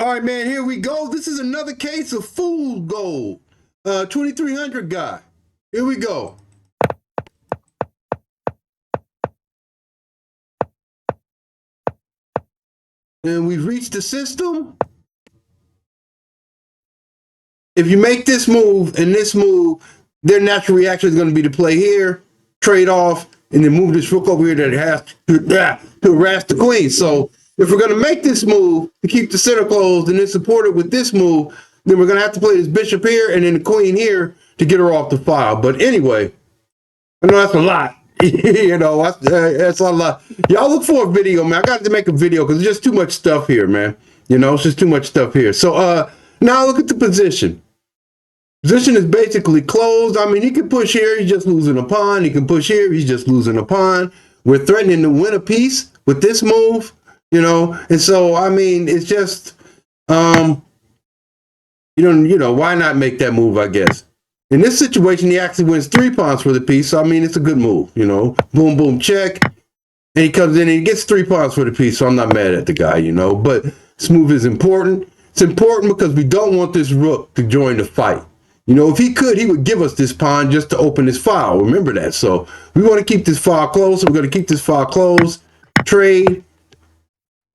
All right, man, here we go. This is another case of fool gold. 2300 guy. Here we go. And we've reached the system. If you make this move and this move, their natural reaction is going to be to play here, trade off, and then move this rook over here that has to harass the queen. So if we're going to make this move to keep the center closed and then support it with this move, then we're going to have to play this bishop here and then the queen here to get her off the file. But anyway, I know that's a lot. That's a lot. Y'all look for a video, man. I got to make a video because there's just too much stuff here, man. It's just too much stuff here. So now look at the position. Position is basically closed. I mean, he can push here. He's just losing a pawn. He can push here. He's just losing a pawn. We're threatening to win a piece with this move, And so, I mean, it's just, why not make that move, I guess. In this situation, he actually wins 3 pawns for the piece. So, I mean, it's a good move, Boom, boom, check. And he comes in and he gets 3 pawns for the piece. So I'm not mad at the guy, But this move is important. It's important because we don't want this rook to join the fight. If he could, he would give us this pawn just to open his file. Remember that. So we want to keep this file closed. So we're going to keep this file closed. Trade.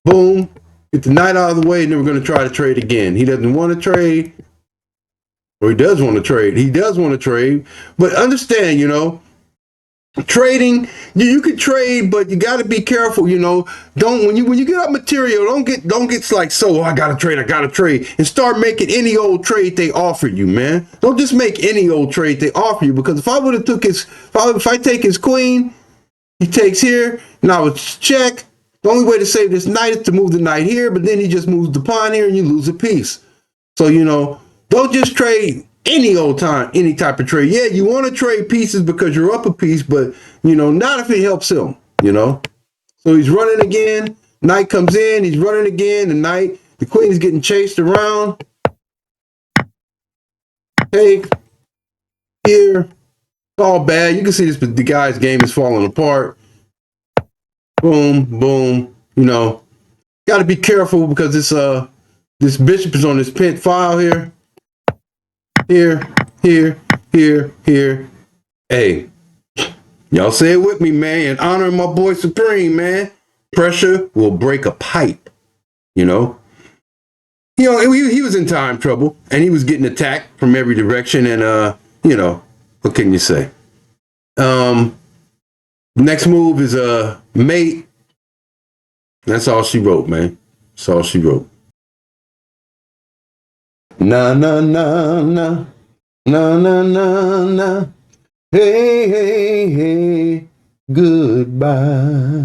Boom. Get the knight out of the way. And then we're going to try to trade again. He doesn't want to trade. Or he does want to trade. He does want to trade. But understand, trading, you can trade, but you got to be careful, Don't when you get up material, don't get like, so I gotta trade and start making any old trade they offer you, man. Don't just make any old trade they offer you, because if I would have took if I take his queen, he takes here, now it's check. The only way to save this knight is to move the knight here, but then he just moves the pawn here and you lose a piece. So don't just trade any old time, any type of trade. Yeah, you want to trade pieces because you're up a piece, but, not if it helps him, So he's running again. Knight comes in. He's running again. The queen is getting chased around. Take. Here. It's all bad. You can see the guy's game is falling apart. Boom, boom. Got to be careful because this bishop is on this pent file here. Here. Hey, y'all say it with me, man. In honor of my boy Supreme, man. Pressure will break a pipe, He was in time trouble, and he was getting attacked from every direction, and, what can you say? Next move is mate. That's all she wrote, man. That's all she wrote. Na na na na na na na na. Hey, hey, hey. Goodbye.